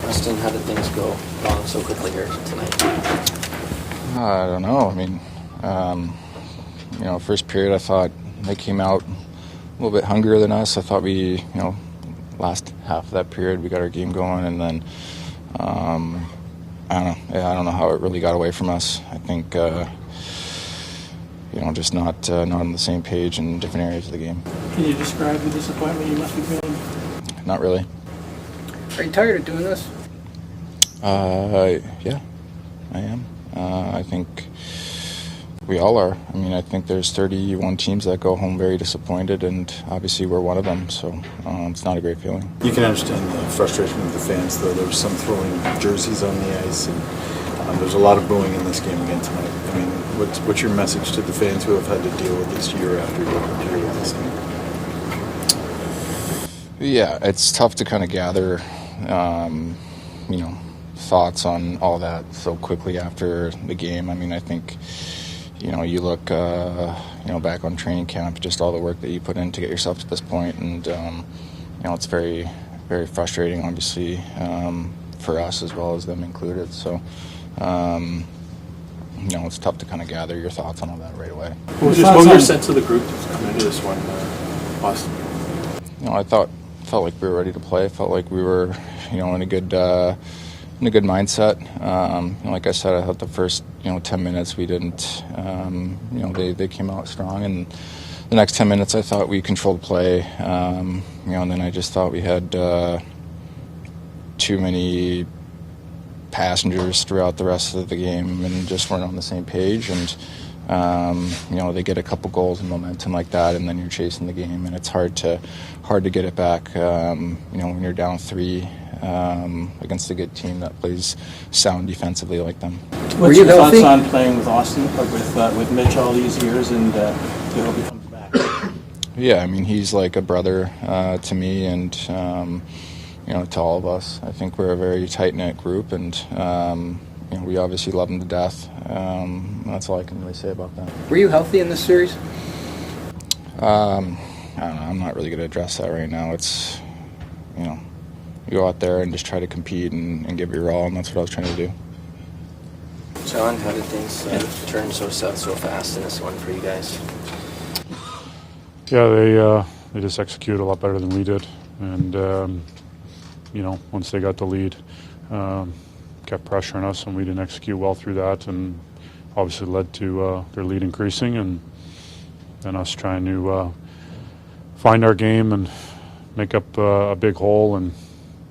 Auston, how did things go wrong so quickly here tonight? I don't know. I mean, first period I thought they came out a little bit hungrier than us. I thought we, last half of that period we got our game going, and then I don't know how it really got away from us. I think just not on the same page in different areas of the game. Can you describe the disappointment you must be feeling? Not really. Are you tired of doing this? Yeah, I am. I think we all are. I mean, I think there's 31 teams that go home very disappointed, and obviously we're one of them, so it's not a great feeling. You can understand the frustration of the fans, though. There was some throwing jerseys on the ice, and there's a lot of booing in this game again tonight. I mean, what's your message to the fans who have had to deal with this year after year with this game? Yeah, it's tough to kind of gather, thoughts on all that so quickly after the game. I mean, I think, you look, back on training camp, just all the work that you put in to get yourself to this point, and, it's very, very frustrating, obviously, for us as well as them included. So, it's tough to kind of gather your thoughts on all that right away. What was your sense of the group coming into this one, Auston? I felt like we were ready to play. I felt like we were, in a good mindset. Like I said, I thought the first, 10 minutes we didn't, they came out strong, and the next 10 minutes I thought we controlled play. And then I just thought we had too many passengers throughout the rest of the game and just weren't on the same page. And they get a couple goals and momentum like that, and then you're chasing the game, and it's hard to get it back. When you're down 3 against a good team that plays sound defensively like them. What's your thoughts on playing with Auston, with Mitch all these years, and you hope he comes back? Yeah, I mean, he's like a brother to me, and to all of us. I think we're a very tight-knit group, and we obviously love him to death. That's all I can really say about that. Were you healthy in this series? I don't know. I'm not really going to address that right now. It's, you go out there and just try to compete and give your all, and that's what I was trying to do. John, how did things turn so south so fast in this one for you guys? Yeah, they just executed a lot better than we did, and once they got the lead, kept pressuring us, and we didn't execute well through that, and obviously led to their lead increasing, and us trying to find our game and make up a big hole, and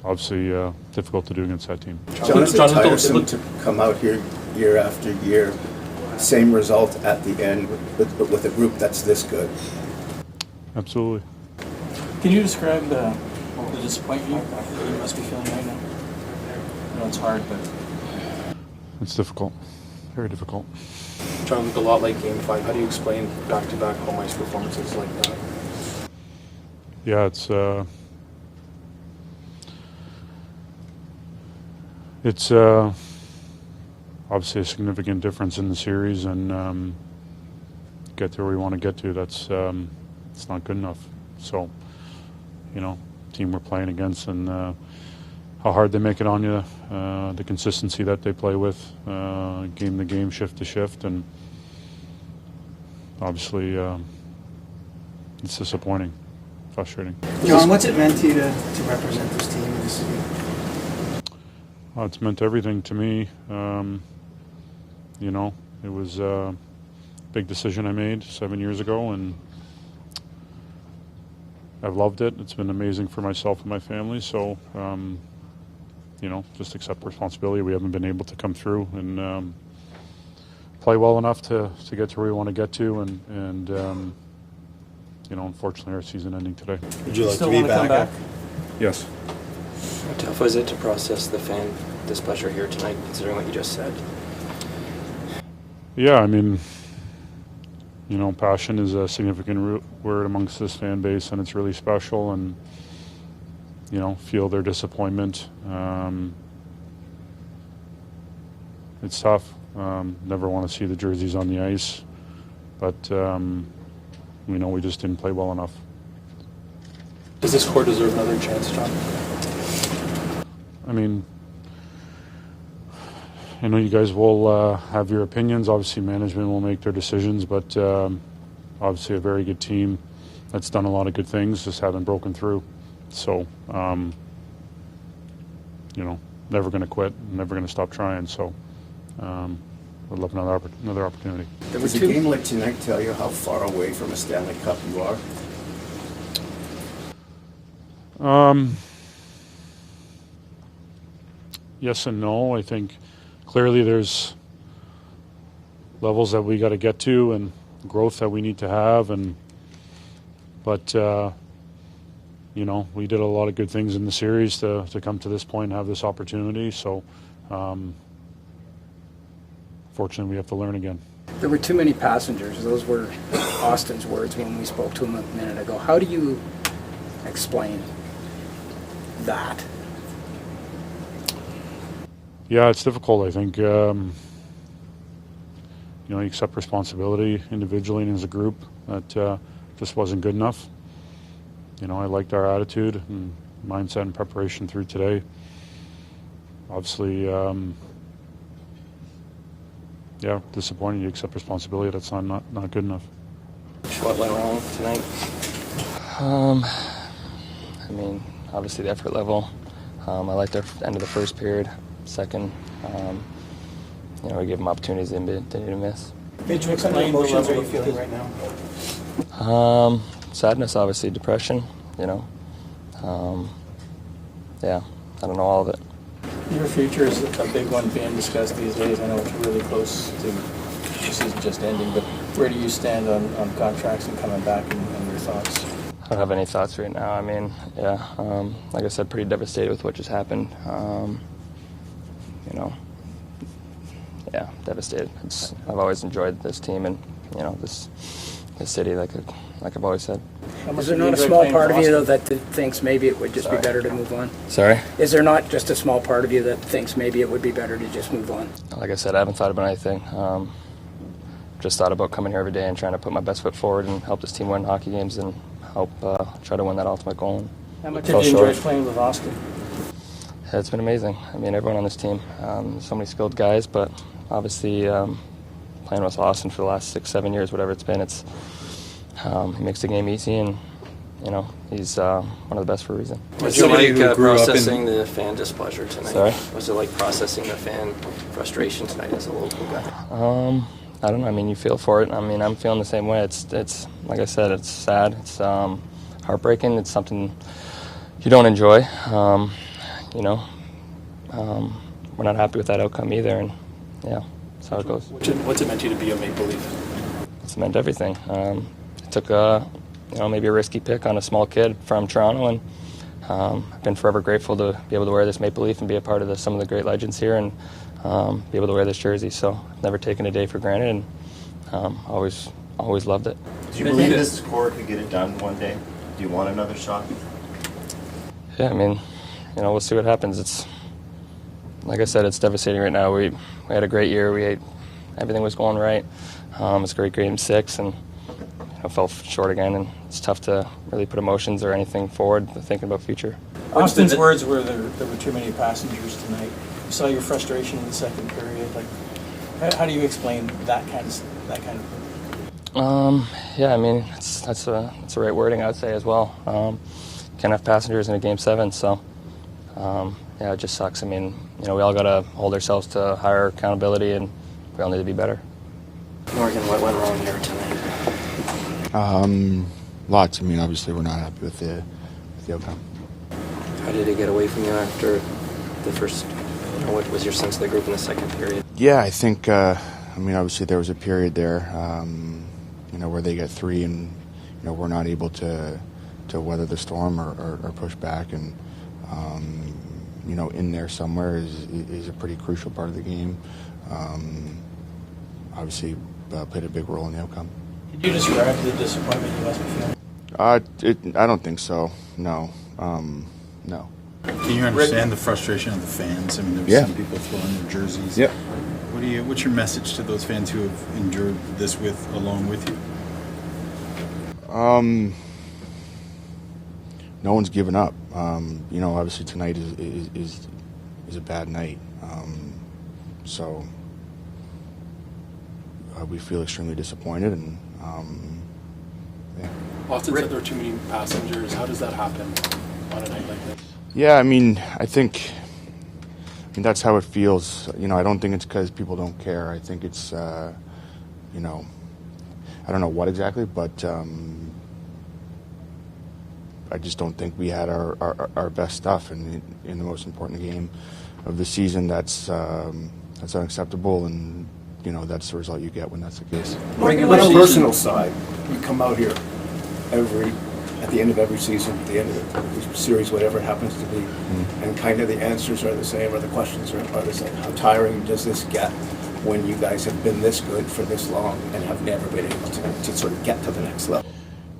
obviously difficult to do against that team. John, is it tiresome to come out here year after year, same result at the end, with a group that's this good? Absolutely. Can you describe the disappointment you must be feeling right now? I know it's hard, but it's difficult. Very difficult. John, looked a lot like Game 5. How do you explain back-to-back home ice performances like that? Yeah, it's obviously a significant difference in the series, and get to where we want to get to. That's it's not good enough. So, team we're playing against, and how hard they make it on you, the consistency that they play with, game to game, shift to shift, and obviously it's disappointing, frustrating. John, what's it meant to you to represent this team in this city? It's meant everything to me. It was a big decision I made 7 years ago, and I've loved it. It's been amazing for myself and my family. So, just accept responsibility. We haven't been able to come through and play well enough to get to where we want to get to, and unfortunately our season ending today. Would you like Still to be want to come back? Yes. How tough was it to process the fan displeasure here tonight, considering what you just said? Yeah, I mean, passion is a significant word amongst this fan base, and it's really special, and, feel their disappointment. It's tough. Never want to see the jerseys on the ice, but, we just didn't play well enough. Does this core deserve another chance, John? I mean, I know you guys will have your opinions. Obviously, management will make their decisions, but obviously a very good team that's done a lot of good things, just haven't broken through. So, never going to quit, never going to stop trying. So, I'd love another opportunity. Does a game like tonight tell you how far away from a Stanley Cup you are? Yes and no. I think clearly there's levels that we got to get to and growth that we need to have, but we did a lot of good things in the series to come to this point and have this opportunity. So fortunately we have to learn again. There were too many passengers. Those were Auston's words when we spoke to him a minute ago. How do you explain that? Yeah, it's difficult. I think you accept responsibility individually and as a group. That just wasn't good enough. I liked our attitude and mindset and preparation through today. Obviously, disappointing. You accept responsibility. That's not good enough. What went wrong tonight? Obviously the effort level. I liked the end of the first period. Second, we gave them opportunities they didn't miss. Mitch, what kind of emotions are you feeling right now? Sadness, obviously, depression, I don't know all of it. Your future is a big one being discussed these days. I know it's really close to the season just ending, but where do you stand on contracts and coming back and your thoughts? I don't have any thoughts right now. Like I said, pretty devastated with what just happened. Devastated. I've always enjoyed this team and, this city, like I've always said. Is there not a small part of you, though, that thinks maybe it would just be better to move on? Sorry? Is there not just a small part of you that thinks maybe it would be better to just move on? Like I said, I haven't thought about anything. Just thought about coming here every day and trying to put my best foot forward and help this team win hockey games and help try to win that ultimate goal. How much did you enjoy playing with Auston? Yeah, it's been amazing. Everyone on this team, so many skilled guys, but obviously playing with Auston for the last 6-7 years, whatever it's been, he makes the game easy, and he's one of the best for a reason. Was it like processing the fan displeasure tonight? Sorry? Was it like processing the fan frustration tonight as a local guy? I don't know. You feel for it. I'm feeling the same way. It's like I said, it's sad. It's heartbreaking. It's something you don't enjoy. We're not happy with that outcome either, and that's how it goes. What's it meant to you to be a Maple Leaf? It's meant everything. It took maybe a risky pick on a small kid from Toronto, and I've been forever grateful to be able to wear this Maple Leaf and be a part of some of the great legends here, and be able to wear this jersey. So I've never taken a day for granted, and always loved it. Do you believe this core could get it done one day? Do you want another shot? Yeah, we'll see what happens. It's like I said, it's devastating right now. We had a great year. Everything was going right. It's a great game 6, and fell short again. And it's tough to really put emotions or anything forward, thinking about future. Auston's words were there were too many passengers tonight. You saw your frustration in the second period. How do you explain that kind of thing? That's the right wording, I would say, as well. Can't have passengers in a game 7, so it just sucks. We all got to hold ourselves to higher accountability, and we all need to be better. Morgan, what went wrong here tonight? Lots. Obviously we're not happy with the outcome. How did it get away from you after the first? What was your sense of the group in the second period? Yeah, I think. Obviously there was a period there, where they get 3, and we're not able to weather the storm or push back, and in there somewhere is a pretty crucial part of the game. Obviously played a big role in the outcome. Could you describe the disappointment you must be feeling? I don't think so. No. No. Can you understand the frustration of the fans? There were some people throwing their jerseys. Yep. What's your message to those fans who have endured this along with you? No one's given up. Obviously tonight is a bad night. So we feel extremely disappointed, and yeah. Auston said there were too many passengers. How does that happen on a night like this? Yeah, I think that's how it feels. I don't think it's because people don't care. I think it's, I don't know what exactly, but I just don't think we had our best stuff in the most important game of the season. That's unacceptable, and that's the result you get when that's the case. On a personal side, you come out here at the end of every season, at the end of the series, whatever it happens to be, and kind of the answers are the same, or the questions are the same. How tiring does this get when you guys have been this good for this long and have never been able to sort of get to the next level?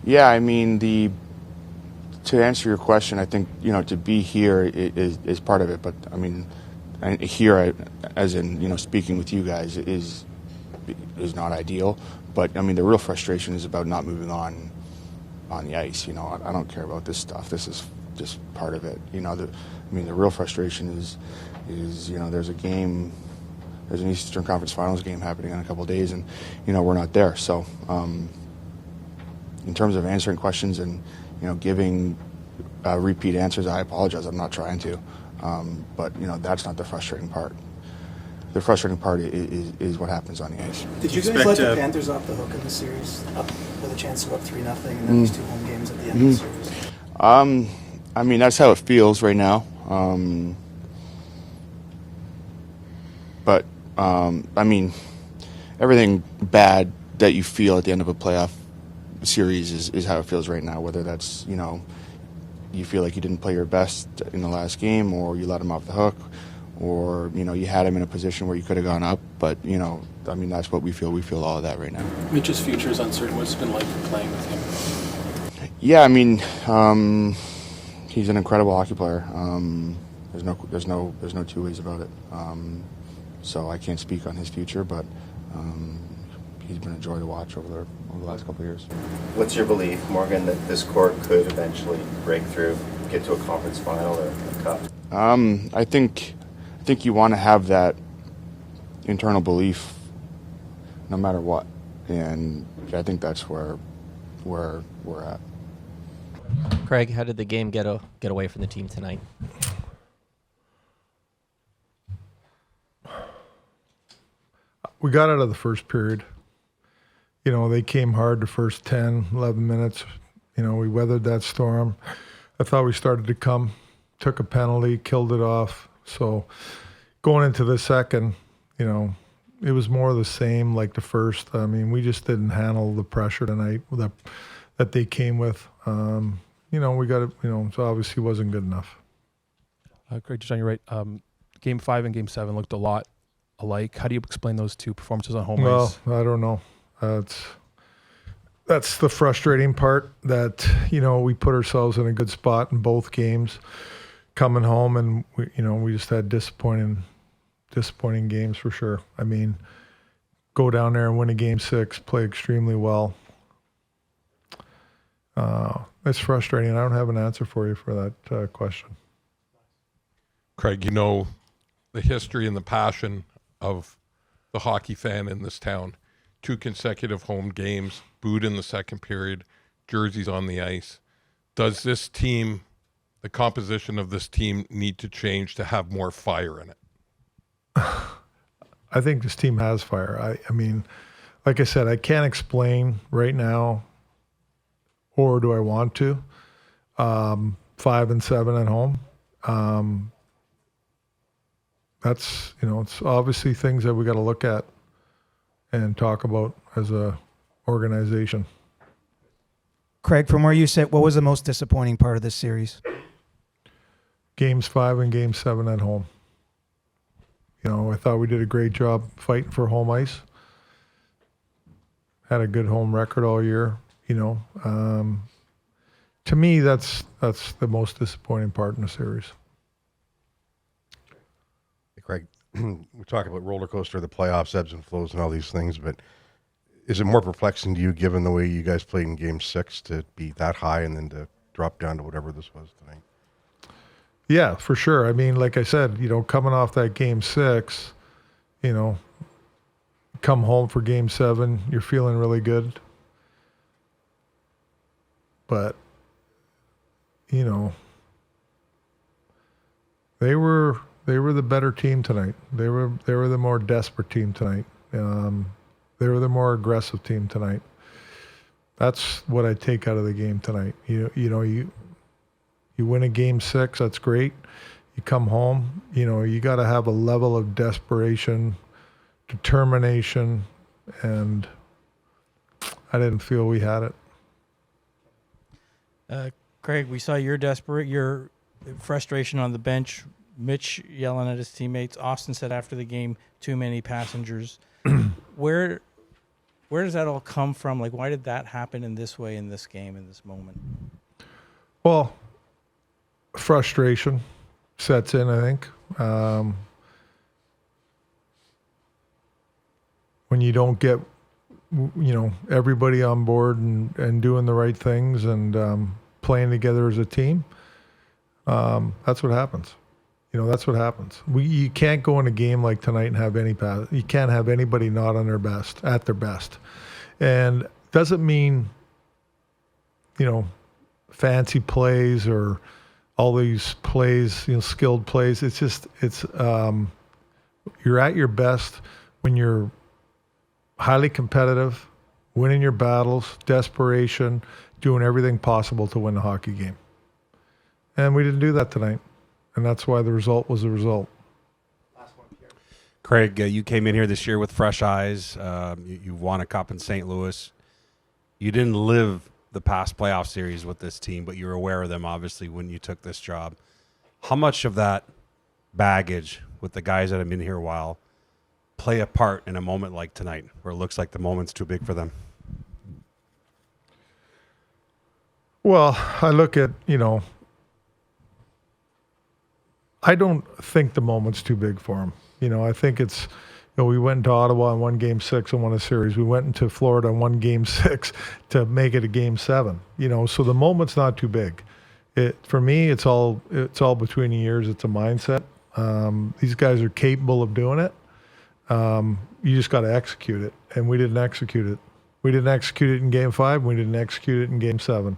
Yeah, to answer your question, I think to be here is part of it, but here, as in speaking with you guys, is not ideal. But the real frustration is about not moving on the ice. I don't care about this stuff. This is just part of it. The real frustration is there's a game, there's an Eastern Conference Finals game happening in a couple of days, and we're not there. So in terms of answering questions and giving repeat answers, I apologize. I'm not trying to, but that's not the frustrating part. The frustrating part is what happens on the ice. Did you guys let the Panthers off the hook in the series, up with a chance to go up 3-0, and then these 2 home games at the end of the series? That's how it feels right now. But everything bad that you feel at the end of a playoff series is how it feels right now. Whether that's you feel like you didn't play your best in the last game, or you let him off the hook, or you had him in a position where you could have gone up. But that's what we feel. We feel all of that right now. Mitch's future is uncertain. What's it been like playing with him? Yeah, he's an incredible hockey player. There's no two ways about it. So I can't speak on his future, but he's been a joy to watch over the last couple of years. What's your belief, Morgan, that this core could eventually break through, get to a conference final or a cup? I think you want to have that internal belief no matter what, and I think that's where we're at. Craig, how did the game get away from the team tonight? We got out of the first period. They came hard the first 10, 11 minutes. We weathered that storm. I thought we started to come, took a penalty, killed it off. So going into the second, it was more of the same like the first. We just didn't handle the pressure tonight that they came with. We got it, so obviously wasn't good enough. Craig, just on your right, Game 5 and Game 7 looked a lot alike. How do you explain those two performances on home ice? Well, I don't know. That's the frustrating part, that we put ourselves in a good spot in both games coming home, and we just had disappointing games for sure. Go down there and win a Game 6, play extremely well. It's frustrating. I don't have an answer for you for that question. Craig, the history and the passion of the hockey fan in this town. 2 consecutive home games, booed in the second period, jerseys on the ice. Does this team, the composition of this team, need to change to have more fire in it? I think this team has fire. Like I said, I can't explain right now, or do I want to? 5 and 7 at home. That's, it's obviously things that we got to look at and talk about as a organization. Craig, from where you sit, what was the most disappointing part of this series? Games 5 and Game 7 at home. I thought we did a great job fighting for home ice. Had a good home record all year. To me, that's the most disappointing part in the series. Craig, we talk about roller coaster, the playoffs, ebbs and flows, and all these things, but is it more perplexing to you, given the way you guys played in Game 6, to be that high and then to drop down to whatever this was tonight? Yeah, for sure. Like I said, coming off that Game 6, you know, come home for Game 7, you're feeling really good. But, you know, they were the better team tonight. They were the more desperate team tonight. They were the more aggressive team tonight. That's what I take out of the game tonight. You win a Game 6, that's great. You come home, you know, you got to have a level of desperation, determination, and I didn't feel we had it. Craig, we saw your frustration on the bench. Mitch yelling at his teammates. Auston said after the game, too many passengers. Where does that all come from? Like, why did that happen in this way, in this game, in this moment? Well, frustration sets in, I think. When you don't get, you know, everybody on board and doing the right things and playing together as a team, that's what happens. You know, that's what happens. You can't go in a game like tonight and have any pass. You can't have anybody not on their best, at their best. And doesn't mean, you know, fancy plays or all these plays, you know, skilled plays. It's just, you're at your best when you're highly competitive, winning your battles, desperation, doing everything possible to win the hockey game. And we didn't do that tonight. And that's why the result was the result. Craig, you came in here this year with fresh eyes. You won a cup in St. Louis. You didn't live the past playoff series with this team, but you were aware of them, obviously, when you took this job. How much of that baggage with the guys that have been here a while play a part in a moment like tonight, where it looks like the moment's too big for them? Well, I look at, you know, I don't think the moment's too big for him. You know, I think it's, you know, we went into Ottawa and won Game 6 and won a series. We went into Florida and won Game 6 to make it a Game 7. You know, so the moment's not too big. For me, it's all between the years. It's a mindset. These guys are capable of doing it. You just got to execute it, and we didn't execute it. We didn't execute it in Game 5. We didn't execute it in Game 7.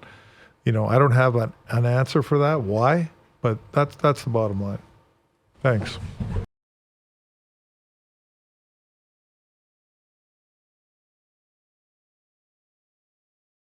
You know, I don't have an answer for that. Why? But that's the bottom line. Thanks.